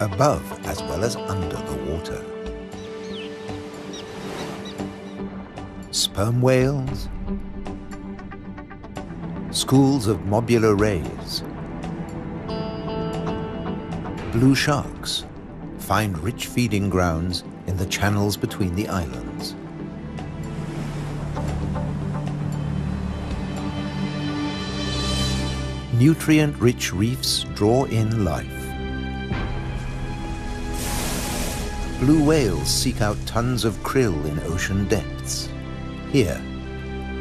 above as well as under the water. Sperm whales, schools of mobular rays, blue sharks find rich feeding grounds in the channels between the islands. Nutrient-rich reefs draw in life. Blue whales seek out tons of krill in ocean depths. Here,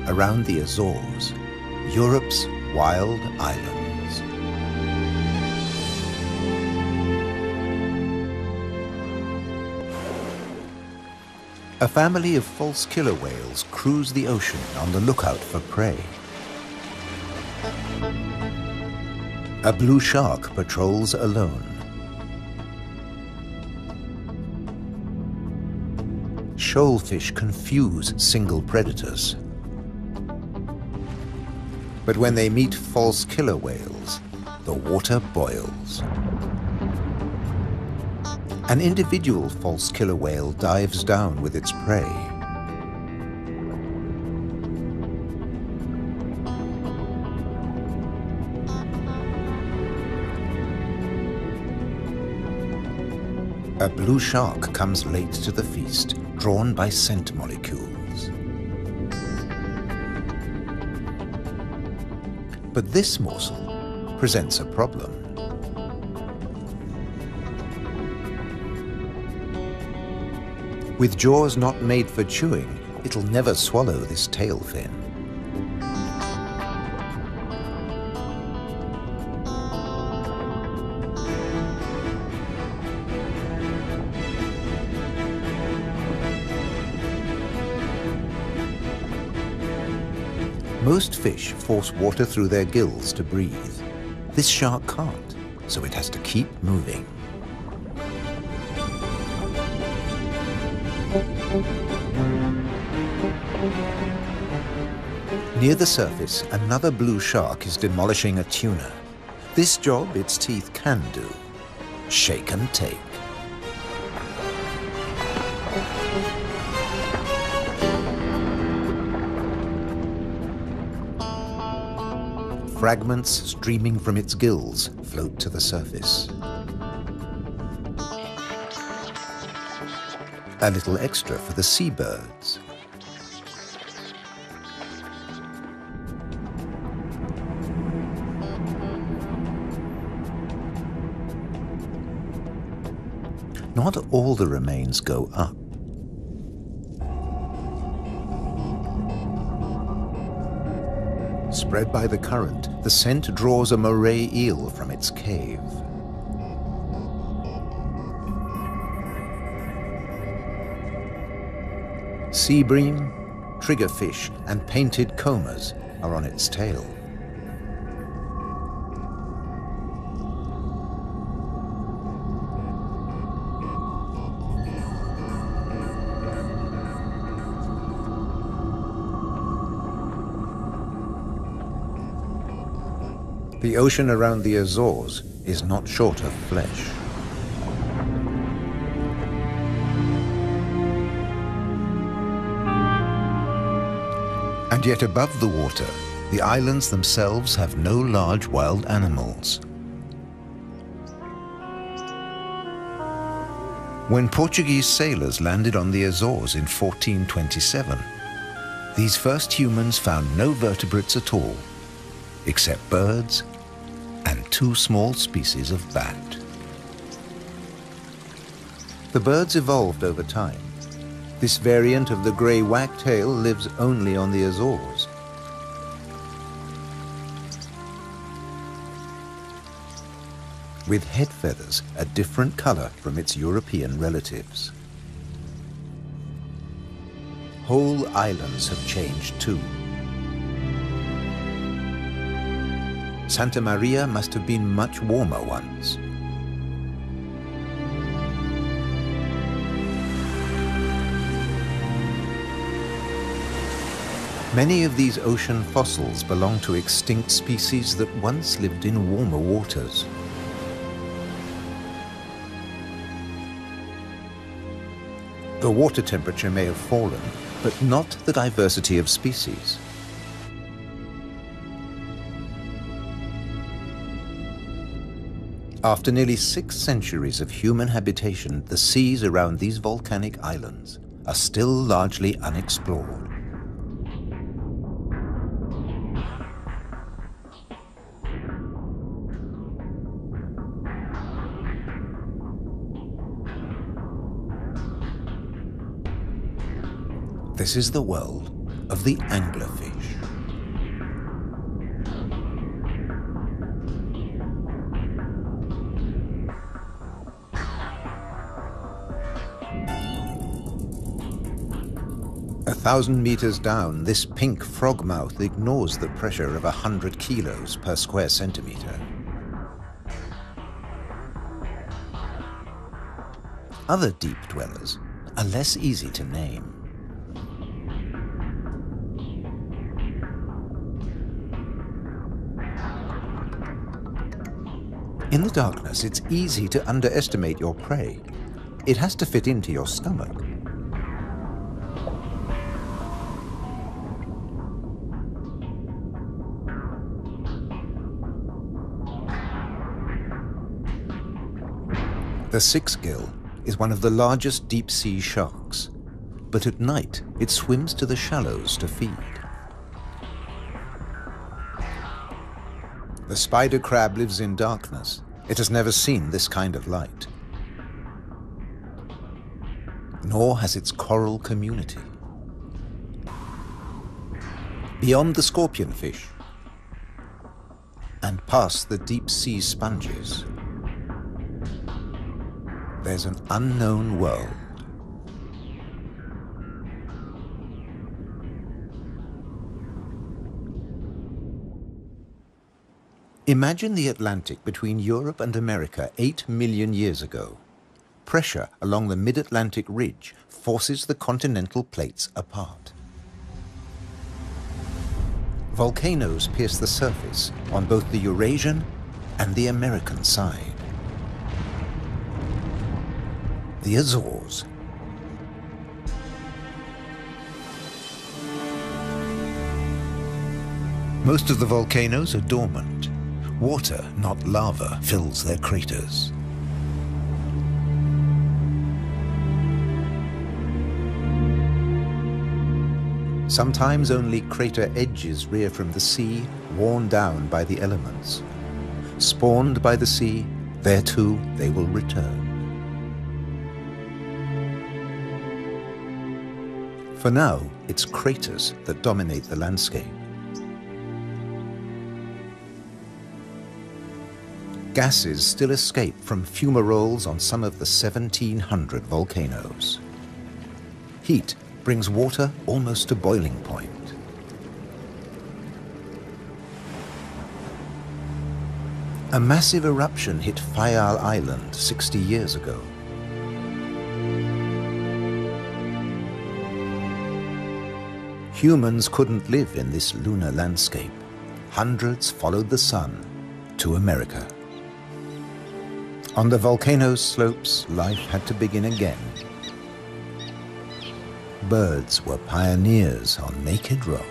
around the Azores, Europe's wild islands. A family of false killer whales cruise the ocean on the lookout for prey. A blue shark patrols alone. Shoalfish confuse single predators. But when they meet false killer whales, the water boils. An individual false killer whale dives down with its prey. A blue shark comes late to the feast, drawn by scent molecules. But this morsel presents a problem. With jaws not made for chewing, it'll never swallow this tail fin. Most fish force water through their gills to breathe. This shark can't, so it has to keep moving. Near the surface, another blue shark is demolishing a tuna. This job its teeth can do: shake and take. Fragments streaming from its gills float to the surface. A little extra for the seabirds. Not all the remains go up. Spread by the current, the scent draws a moray eel from its cave. Sea bream, triggerfish, and painted combers are on its tail. The ocean around the Azores is not short of flesh. And yet above the water, the islands themselves have no large wild animals. When Portuguese sailors landed on the Azores in 1427, these first humans found no vertebrates at all, except birds and 2 small species of bat. The birds evolved over time. This variant of the grey wagtail lives only on the Azores. With head feathers a different color from its European relatives. Whole islands have changed too. Santa Maria must have been much warmer once. Many of these ocean fossils belong to extinct species that once lived in warmer waters. The water temperature may have fallen, but not the diversity of species. After nearly 6 centuries of human habitation, the seas around these volcanic islands are still largely unexplored. This is the world of the anglerfish. A 1,000 meters down, this pink frogmouth ignores the pressure of 100 kilos per square centimeter. Other deep dwellers are less easy to name. In the darkness, it's easy to underestimate your prey. It has to fit into your stomach. The six-gill is one of the largest deep-sea sharks, but at night it swims to the shallows to feed. The spider crab lives in darkness. It has never seen this kind of light. Nor has its coral community. Beyond the scorpionfish and past the deep-sea sponges, there's an unknown world. Imagine the Atlantic between Europe and America 8 million years ago. Pressure along the mid-Atlantic ridge forces the continental plates apart. Volcanoes pierce the surface on both the Eurasian and the American side. The Azores. Most of the volcanoes are dormant. Water, not lava, fills their craters. Sometimes only crater edges rear from the sea, worn down by the elements. Spawned by the sea, there too they will return. For now, it's craters that dominate the landscape. Gases still escape from fumaroles on some of the 1,700 volcanoes. Heat brings water almost to boiling point. A massive eruption hit Fayal Island 60 years ago. Humans couldn't live in this lunar landscape. Hundreds followed the sun to America. On the volcano's slopes, life had to begin again. Birds were pioneers on naked rock.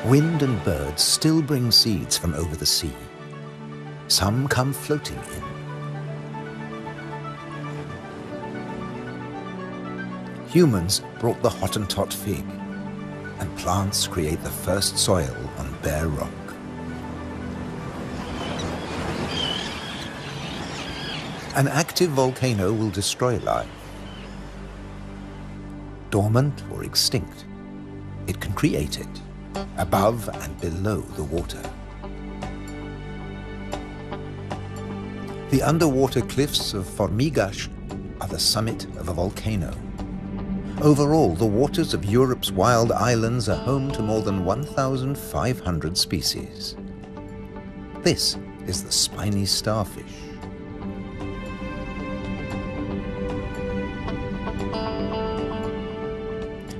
Wind and birds still bring seeds from over the sea. Some come floating in. Humans brought the Hottentot fig, and plants create the first soil on bare rock. An active volcano will destroy life. Dormant or extinct, it can create it, above and below the water. The underwater cliffs of Formigas are the summit of a volcano. Overall, the waters of Europe's wild islands are home to more than 1,500 species. This is the spiny starfish.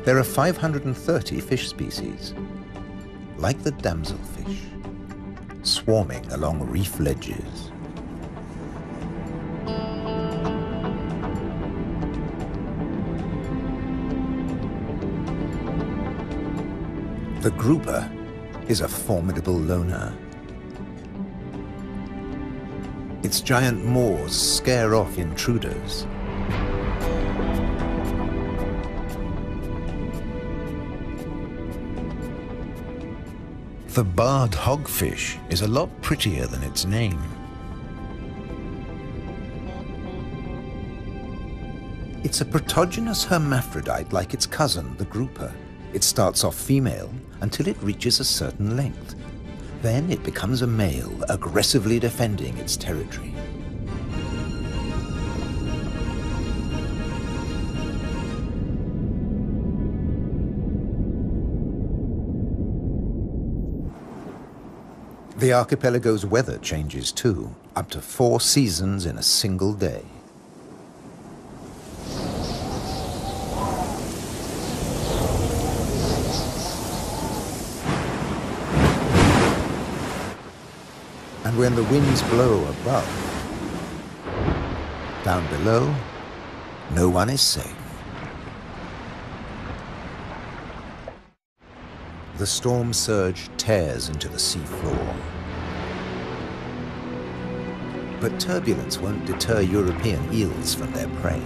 There are 530 fish species, like the damselfish, swarming along reef ledges. The grouper is a formidable loner. Its giant maws scare off intruders. The barred hogfish is a lot prettier than its name. It's a protogynous hermaphrodite like its cousin, the grouper. It starts off female until it reaches a certain length. Then it becomes a male, aggressively defending its territory. The archipelago's weather changes too, up to 4 seasons in a single day. And when the winds blow above, down below, no one is safe. The storm surge tears into the seafloor. But turbulence won't deter European eels from their prey.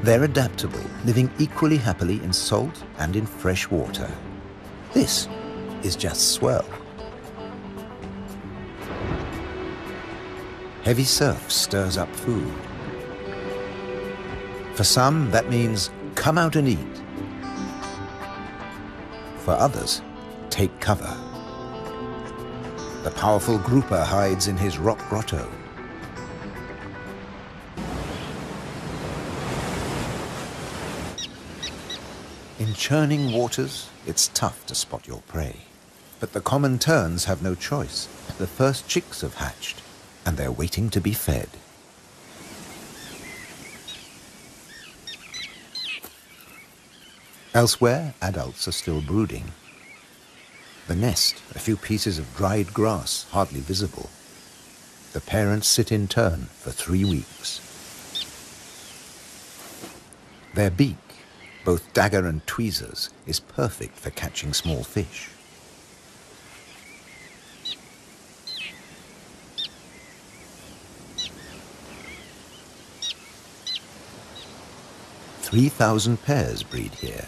They're adaptable, living equally happily in salt and in fresh water. This is just swell. Heavy surf stirs up food. For some, that means come out and eat. For others, take cover. The powerful grouper hides in his rock grotto. In churning waters, it's tough to spot your prey. But the common terns have no choice. The first chicks have hatched, and they're waiting to be fed. Elsewhere, adults are still brooding. The nest, a few pieces of dried grass, hardly visible. The parents sit in turn for 3 weeks. Their beak, both dagger and tweezers, is perfect for catching small fish. "3,000 pairs breed here.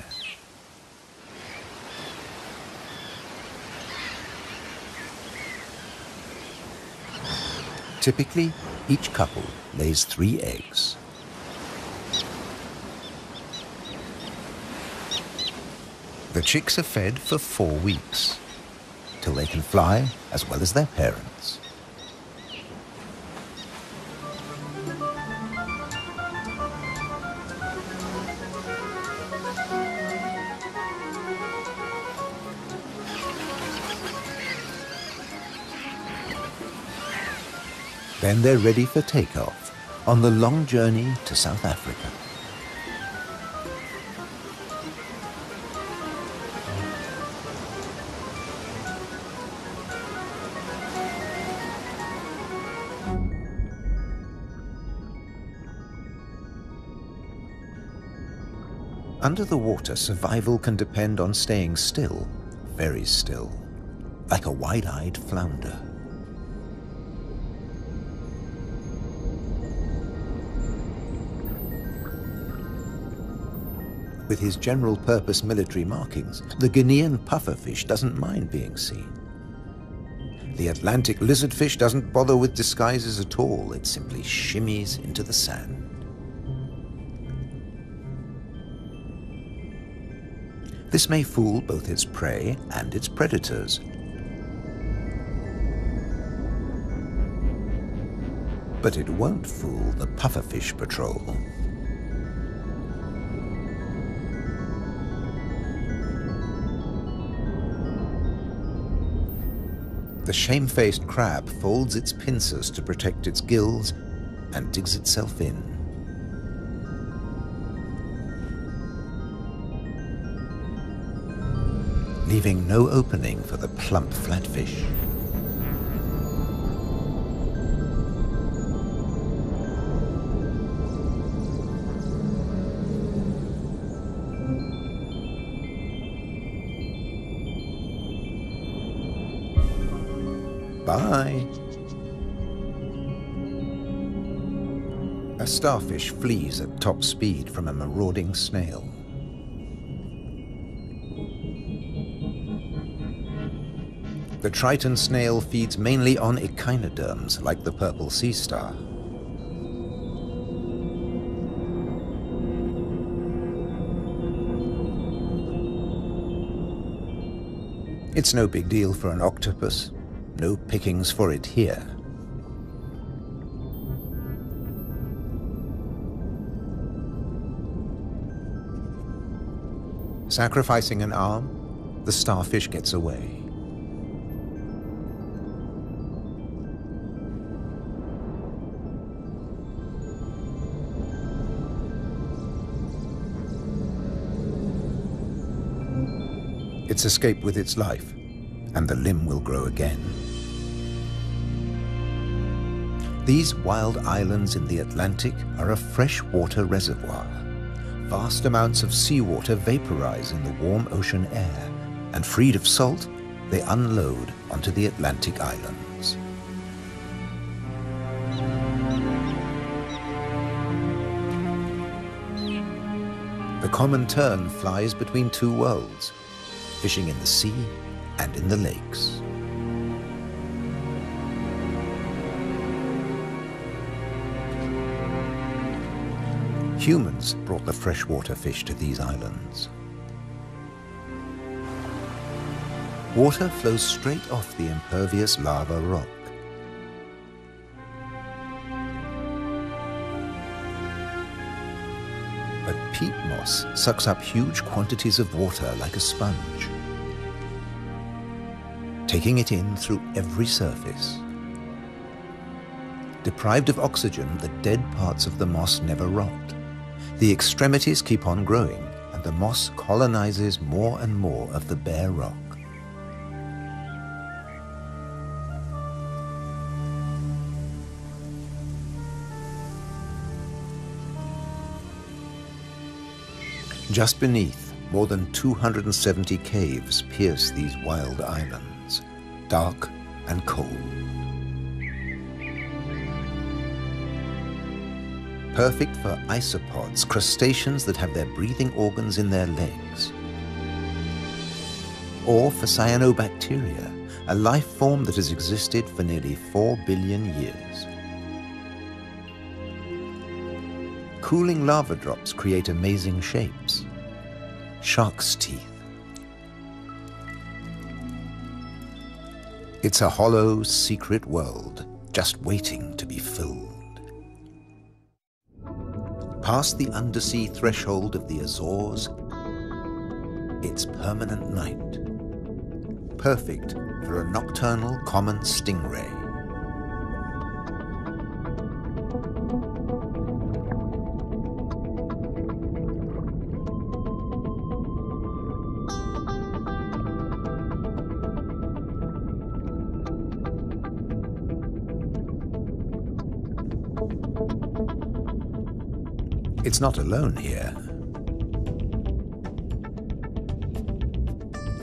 Typically, each couple lays 3 eggs. The chicks are fed for 4 weeks, till they can fly as well as their parents. Then they're ready for takeoff on the long journey to South Africa. Under the water, survival can depend on staying still, very still, like a wide-eyed flounder. With his general-purpose military markings, the Guinean pufferfish doesn't mind being seen. The Atlantic lizardfish doesn't bother with disguises at all. It simply shimmies into the sand. This may fool both its prey and its predators. But it won't fool the pufferfish patrol. The shamefaced crab folds its pincers to protect its gills and digs itself in. Leaving no opening for the plump flatfish. Bye. A starfish flees at top speed from a marauding snail. The Triton snail feeds mainly on echinoderms like the purple sea star. It's no big deal for an octopus. No pickings for it here. Sacrificing an arm, the starfish gets away. It's escaped with its life, and the limb will grow again. These wild islands in the Atlantic are a freshwater reservoir. Vast amounts of seawater vaporize in the warm ocean air, and freed of salt, they unload onto the Atlantic islands. The common tern flies between two worlds, fishing in the sea and in the lakes. Humans brought the freshwater fish to these islands. Water flows straight off the impervious lava rock. But peat moss sucks up huge quantities of water like a sponge, taking it in through every surface. Deprived of oxygen, the dead parts of the moss never rot. The extremities keep on growing, and the moss colonizes more and more of the bare rock. Just beneath, more than 270 caves pierce these wild islands, dark and cold. Perfect for isopods, crustaceans that have their breathing organs in their legs. Or for cyanobacteria, a life form that has existed for nearly 4 billion years. Cooling lava drops create amazing shapes. Shark's teeth. It's a hollow, secret world, just waiting to be filled. Past the undersea threshold of the Azores, it's permanent night. Perfect for a nocturnal common stingray. It's not alone here.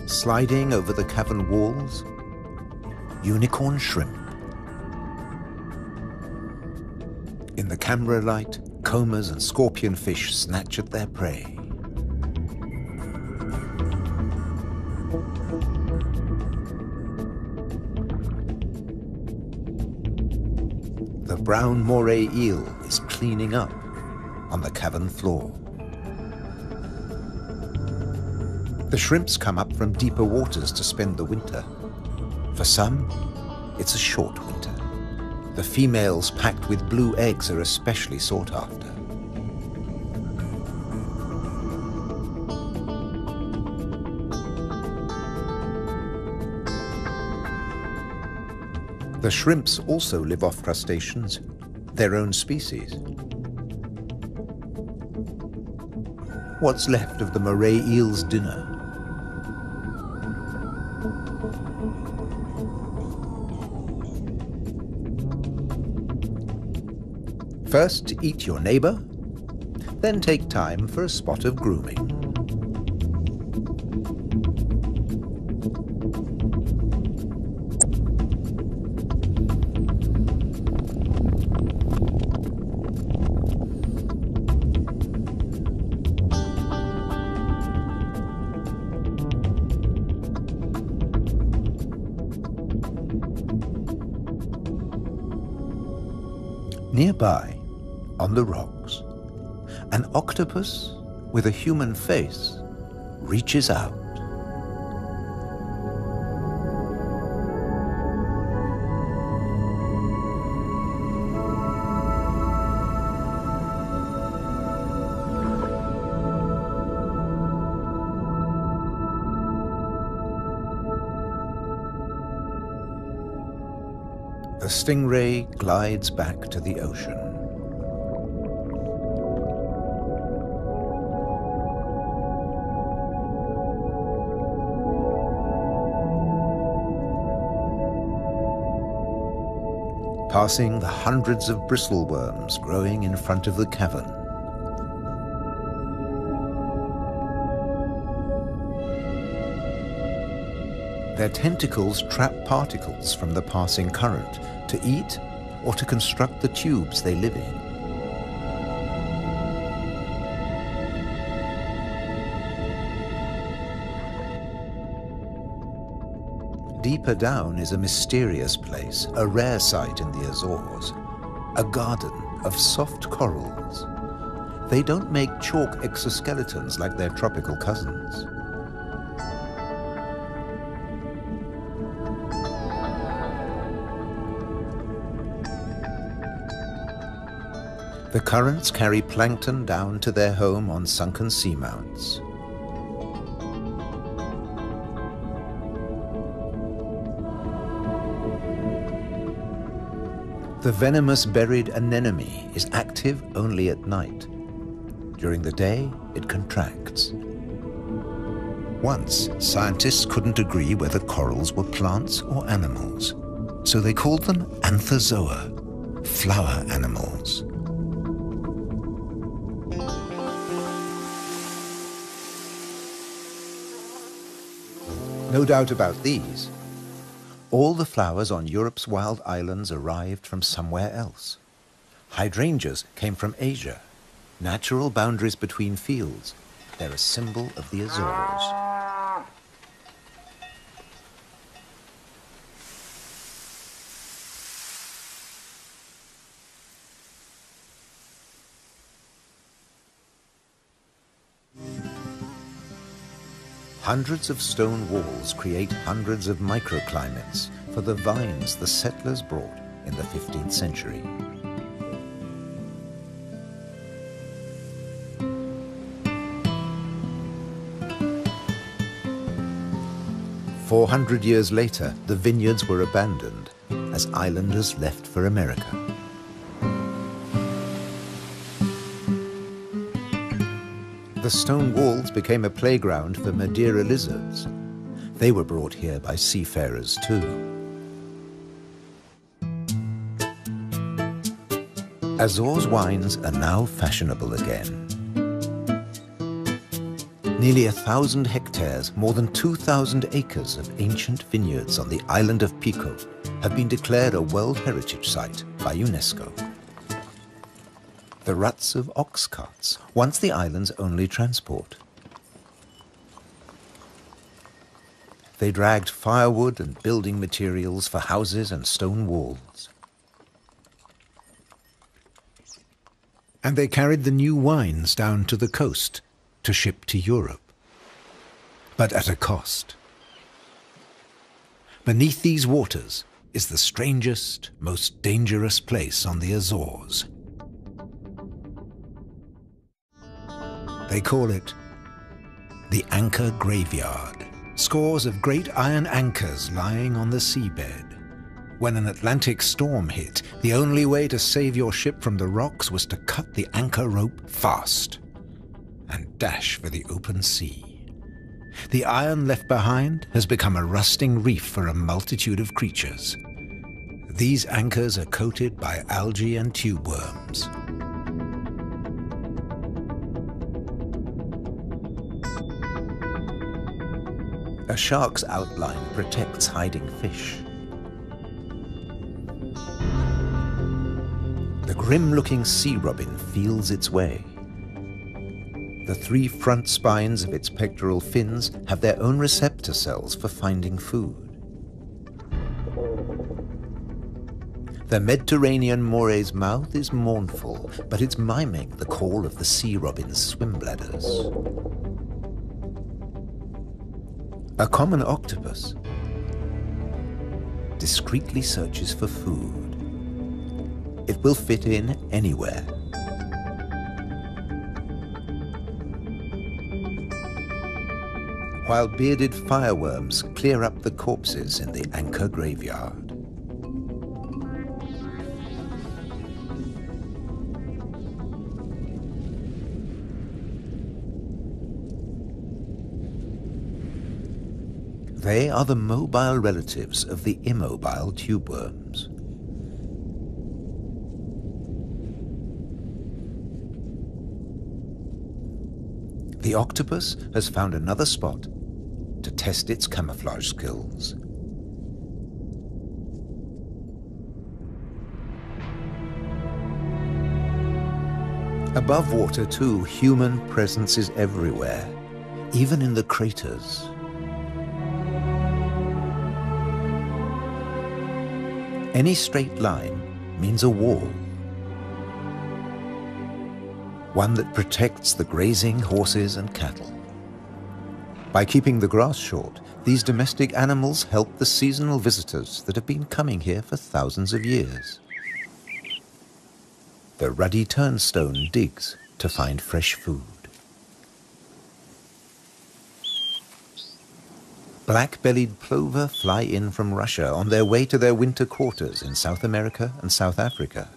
Sliding over the cavern walls, unicorn shrimp. In the camera light, combers and scorpionfish snatch at their prey. The brown moray eel is cleaning up on the cavern floor. The shrimps come up from deeper waters to spend the winter. For some, it's a short winter. The females packed with blue eggs are especially sought after. The shrimps also live off crustaceans, their own species. What's left of the moray eel's dinner? First, eat your neighbor, then take time for a spot of grooming. Nearby, on the rocks, an octopus with a human face reaches out. The stingray glides back to the ocean. Passing the hundreds of bristleworms growing in front of the cavern. Their tentacles trap particles from the passing current to eat or to construct the tubes they live in. Deeper down is a mysterious place, a rare sight in the Azores, a garden of soft corals. They don't make chalk exoskeletons like their tropical cousins. The currents carry plankton down to their home on sunken seamounts. The venomous buried anemone is active only at night. During the day, it contracts. Once, scientists couldn't agree whether corals were plants or animals, so they called them anthozoa, flower animals. No doubt about these. All the flowers on Europe's wild islands arrived from somewhere else. Hydrangeas came from Asia. Natural boundaries between fields. They're a symbol of the Azores. Hundreds of stone walls create hundreds of microclimates for the vines the settlers brought in the 15th century. "400 years later, the vineyards were abandoned as islanders left for America. The stone walls became a playground for Madeira lizards. They were brought here by seafarers too. Azores wines are now fashionable again. Nearly 1,000 hectares, more than 2,000 acres of ancient vineyards on the island of Pico have been declared a World Heritage Site by UNESCO. The ruts of ox carts, once the island's only transport. They dragged firewood and building materials for houses and stone walls. And they carried the new wines down to the coast to ship to Europe, but at a cost. Beneath these waters is the strangest, most dangerous place on the Azores. They call it the Anchor Graveyard. Scores of great iron anchors lying on the seabed. When an Atlantic storm hit, the only way to save your ship from the rocks was to cut the anchor rope fast and dash for the open sea. The iron left behind has become a rusting reef for a multitude of creatures. These anchors are coated by algae and tube worms. A shark's outline protects hiding fish. The grim-looking sea robin feels its way. The 3 front spines of its pectoral fins have their own receptor cells for finding food. The Mediterranean moray's mouth is mournful, but it's miming the call of the sea robin's swim bladders. A common octopus discreetly searches for food. It will fit in anywhere. While bearded fireworms clear up the corpses in the anchor graveyard. They are the mobile relatives of the immobile tube worms. The octopus has found another spot to test its camouflage skills. Above water too, human presence is everywhere, even in the craters. Any straight line means a wall, one that protects the grazing horses and cattle. By keeping the grass short, these domestic animals help the seasonal visitors that have been coming here for thousands of years. The ruddy turnstone digs to find fresh food. Black-bellied plover fly in from Russia on their way to their winter quarters in South America and South Africa.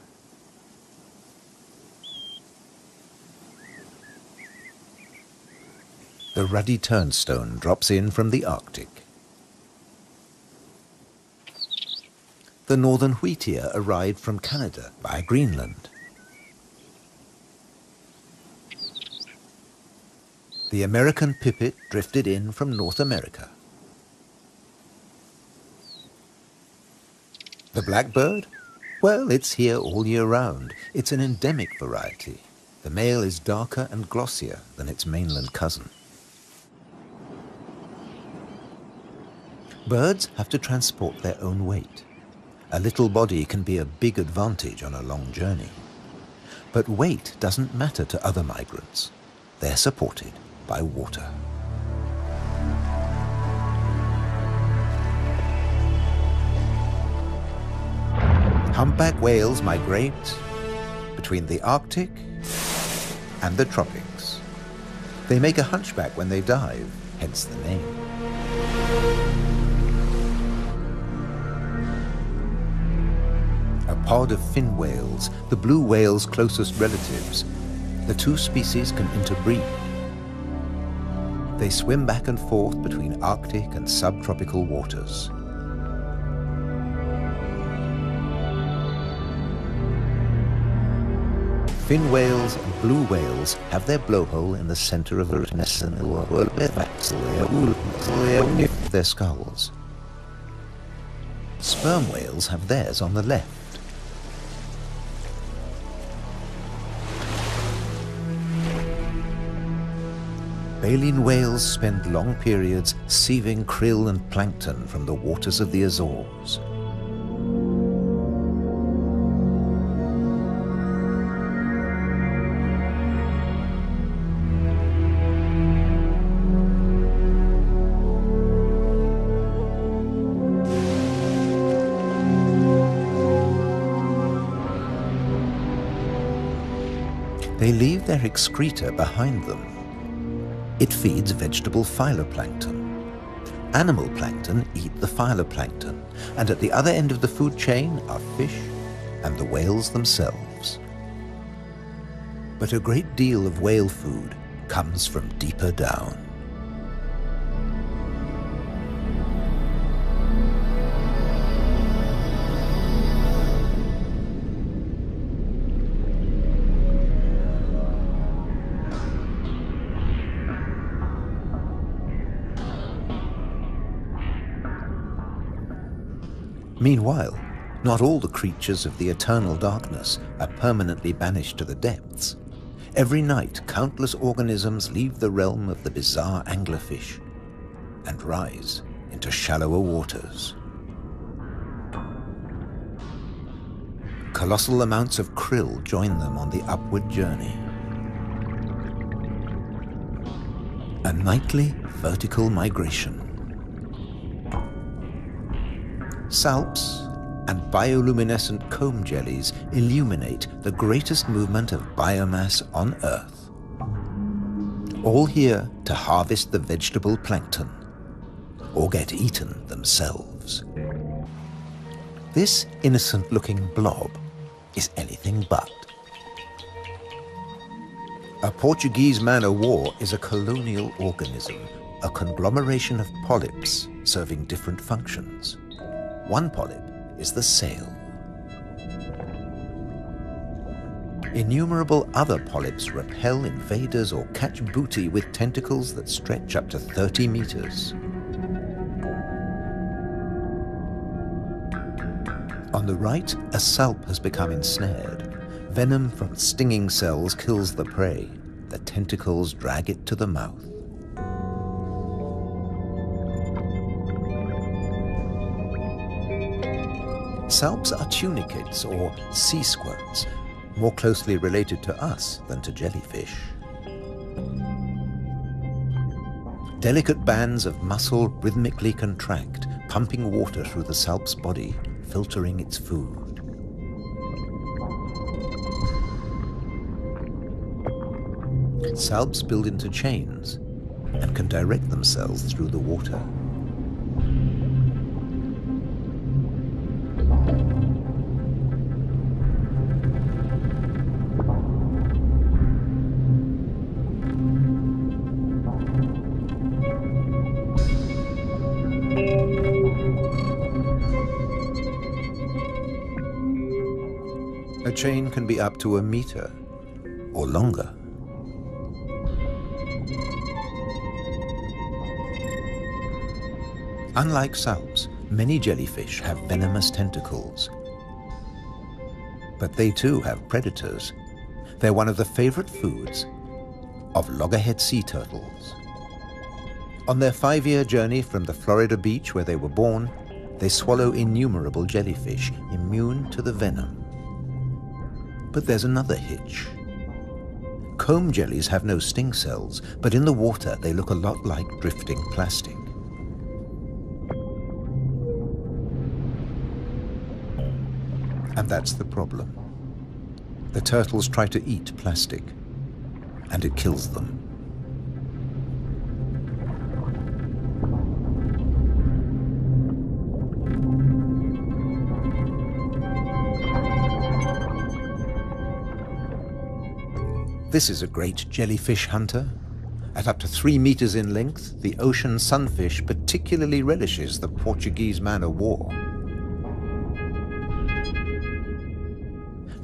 The ruddy turnstone drops in from the Arctic. The northern wheatear arrived from Canada via Greenland. The American pipit drifted in from North America. The blackbird? Well, it's here all year round. It's an endemic variety. The male is darker and glossier than its mainland cousin. Birds have to transport their own weight. A little body can be a big advantage on a long journey. But weight doesn't matter to other migrants. They're supported by water. Humpback whales migrate between the Arctic and the tropics. They make a hunchback when they dive, hence the name. A pod of fin whales, the blue whale's closest relatives. The two species can interbreed. They swim back and forth between Arctic and subtropical waters. Fin whales and blue whales have their blowhole in the center of their skulls. Sperm whales have theirs on the left. Baleen whales spend long periods sieving krill and plankton from the waters of the Azores. They leave their excreta behind them. It feeds vegetable phytoplankton. Animal plankton eat the phytoplankton, and at the other end of the food chain are fish and the whales themselves. But a great deal of whale food comes from deeper down. Meanwhile, not all the creatures of the eternal darkness are permanently banished to the depths. Every night, countless organisms leave the realm of the bizarre anglerfish and rise into shallower waters. Colossal amounts of krill join them on the upward journey. A nightly vertical migration. Salps and bioluminescent comb jellies illuminate the greatest movement of biomass on Earth. All here to harvest the vegetable plankton, or get eaten themselves. This innocent-looking blob is anything but. A Portuguese man-o'-war is a colonial organism, a conglomeration of polyps serving different functions. One polyp is the sail. Innumerable other polyps repel invaders or catch booty with tentacles that stretch up to 30 meters. On the right, a salp has become ensnared. Venom from stinging cells kills the prey. The tentacles drag it to the mouth. Salps are tunicates or sea squirts, more closely related to us than to jellyfish. Delicate bands of muscle rhythmically contract, pumping water through the salp's body, filtering its food. Salps build into chains and can direct themselves through the water. A chain can be up to a meter or longer. Unlike salps, many jellyfish have venomous tentacles. But they too have predators. They're one of the favorite foods of loggerhead sea turtles. On their 5-year journey from the Florida beach where they were born, they swallow innumerable jellyfish immune to the venom. But there's another hitch. Comb jellies have no sting cells, but in the water they look a lot like drifting plastic. And that's the problem. The turtles try to eat plastic, and it kills them. This is a great jellyfish hunter. At up to 3 meters in length, the ocean sunfish particularly relishes the Portuguese man-o'-war.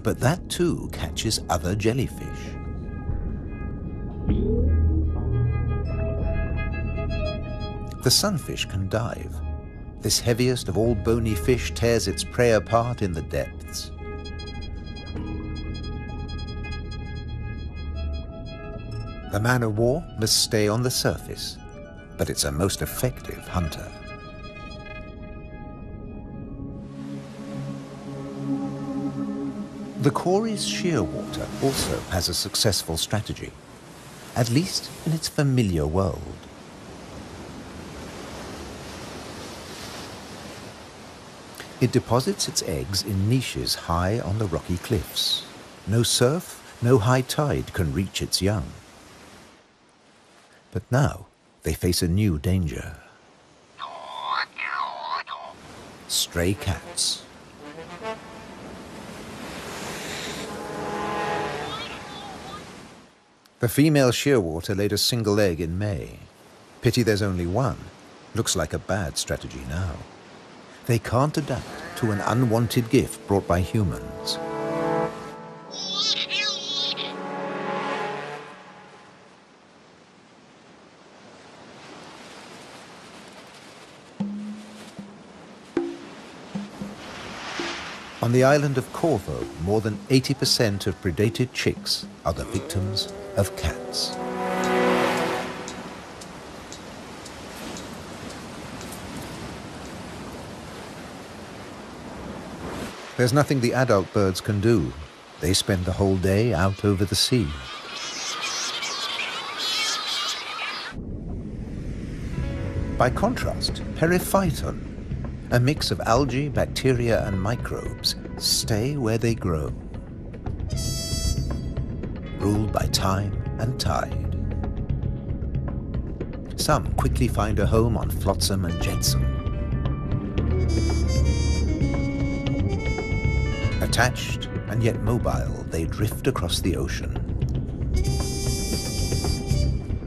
But that too catches other jellyfish. The sunfish can dive. This heaviest of all bony fish tears its prey apart in the depths. The man-o'-war must stay on the surface, but it's a most effective hunter. The Cory's shearwater also has a successful strategy, at least in its familiar world. It deposits its eggs in niches high on the rocky cliffs. No surf, no high tide can reach its young. But now they face a new danger. Stray cats. The female shearwater laid a single egg in May. Pity there's only one. Looks like a bad strategy now. They can't adapt to an unwanted gift brought by humans. On the island of Corvo, more than 80% of predated chicks are the victims of cats. There's nothing the adult birds can do. They spend the whole day out over the sea. By contrast, periphyton, a mix of algae, bacteria and microbes, stay where they grow, ruled by time and tide. Some quickly find a home on flotsam and jetsam. Attached and yet mobile, they drift across the ocean.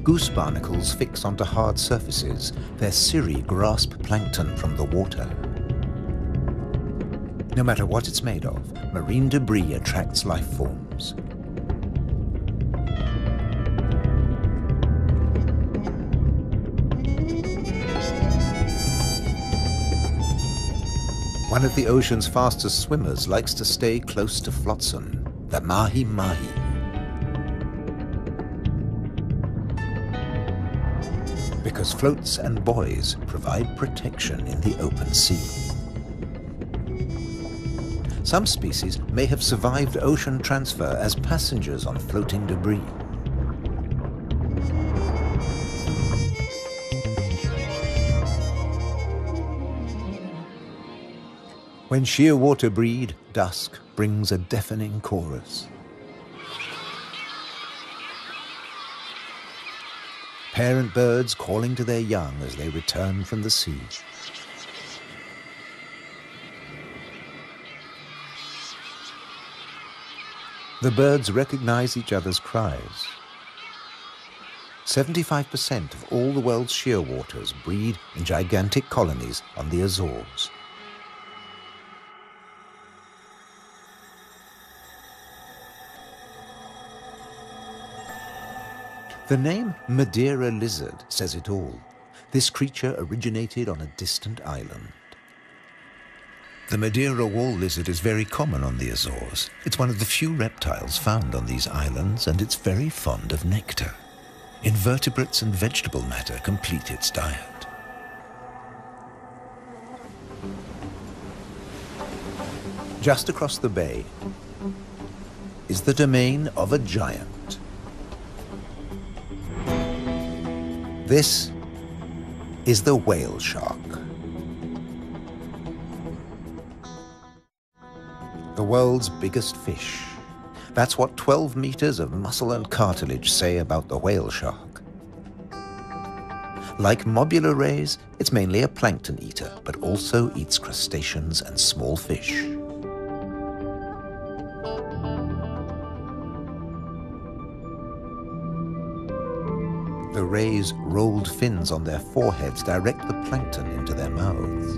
Goose barnacles fix onto hard surfaces. Their cirri grasp plankton from the water. No matter what it's made of, marine debris attracts life forms. One of the ocean's fastest swimmers likes to stay close to flotsam, the mahi-mahi. Because floats and buoys provide protection in the open sea. Some species may have survived ocean transfer as passengers on floating debris. When shearwater breed, dusk brings a deafening chorus. Parent birds calling to their young as they return from the sea. The birds recognize each other's cries. 75% of all the world's shearwaters breed in gigantic colonies on the Azores. The name Madeira lizard says it all. This creature originated on a distant island. The Madeira wall lizard is very common on the Azores. It's one of the few reptiles found on these islands, and it's very fond of nectar. Invertebrates and vegetable matter complete its diet. Just across the bay is the domain of a giant. This is the whale shark. The world's biggest fish. That's what 12 meters of muscle and cartilage say about the whale shark. Like mobula rays, it's mainly a plankton eater, but also eats crustaceans and small fish. The rays' rolled fins on their foreheads direct the plankton into their mouths.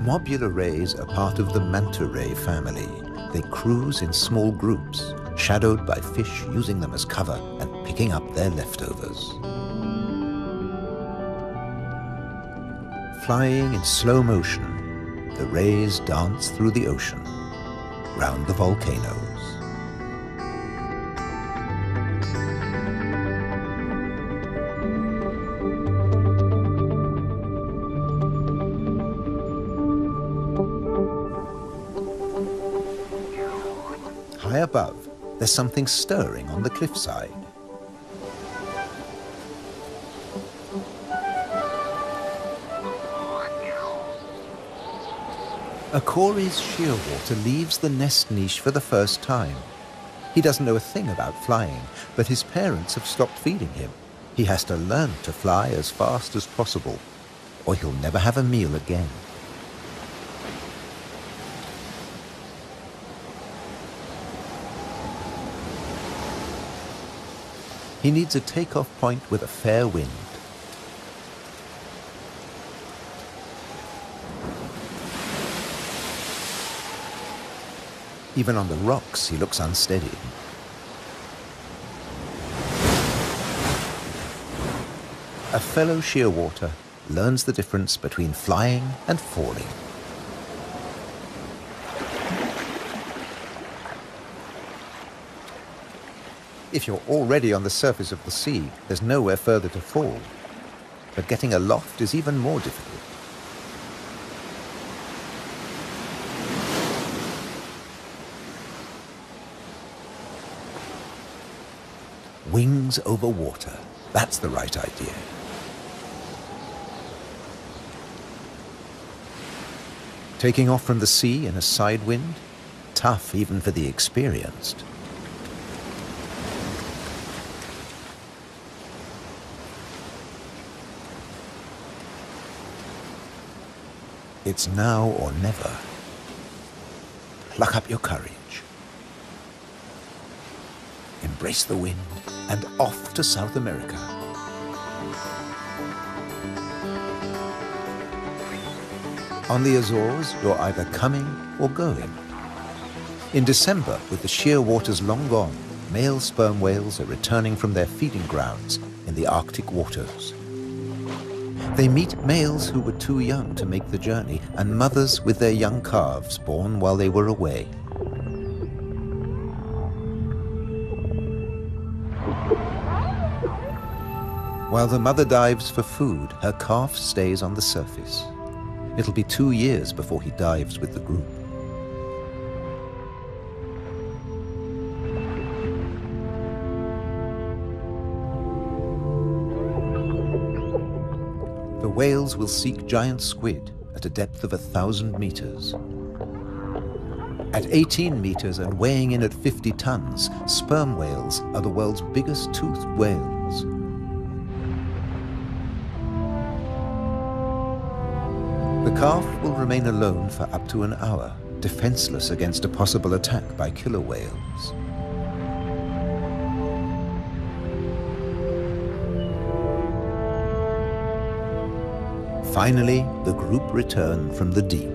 Mobula rays are part of the manta ray family. They cruise in small groups, shadowed by fish using them as cover and picking up their leftovers. Flying in slow motion, the rays dance through the ocean, round the volcanoes. High above, there's something stirring on the cliffside. A Cory's shearwater leaves the nest niche for the first time. He doesn't know a thing about flying, but his parents have stopped feeding him. He has to learn to fly as fast as possible, or he'll never have a meal again. He needs a takeoff point with a fair wind. Even on the rocks, he looks unsteady. A fellow shearwater learns the difference between flying and falling. If you're already on the surface of the sea, there's nowhere further to fall. But getting aloft is even more difficult. Wings over water. That's the right idea. Taking off from the sea in a side wind? Tough even for the experienced. It's now or never. Pluck up your courage. Embrace the wind and off to South America. On the Azores, you're either coming or going. In December, with the sheer waters long gone, male sperm whales are returning from their feeding grounds in the Arctic waters. They meet males who were too young to make the journey and mothers with their young calves born while they were away. While the mother dives for food, her calf stays on the surface. It'll be 2 years before he dives with the group. The whales will seek giant squid at a depth of 1,000 meters. At 18 meters and weighing in at 50 tons, sperm whales are the world's biggest toothed whales. The calf will remain alone for up to an hour, defenseless against a possible attack by killer whales. Finally, the group return from the deep.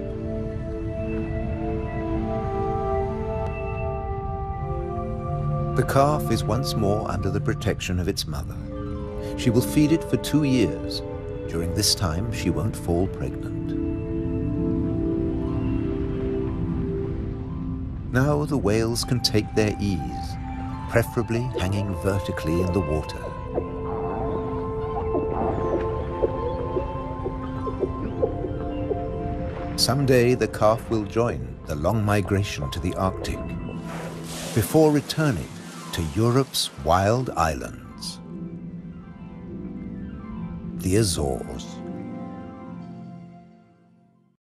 The calf is once more under the protection of its mother. She will feed it for 2 years. During this time, she won't fall pregnant. Now the whales can take their ease, preferably hanging vertically in the water. Someday the calf will join the long migration to the Arctic, before returning to Europe's wild islands, the Azores.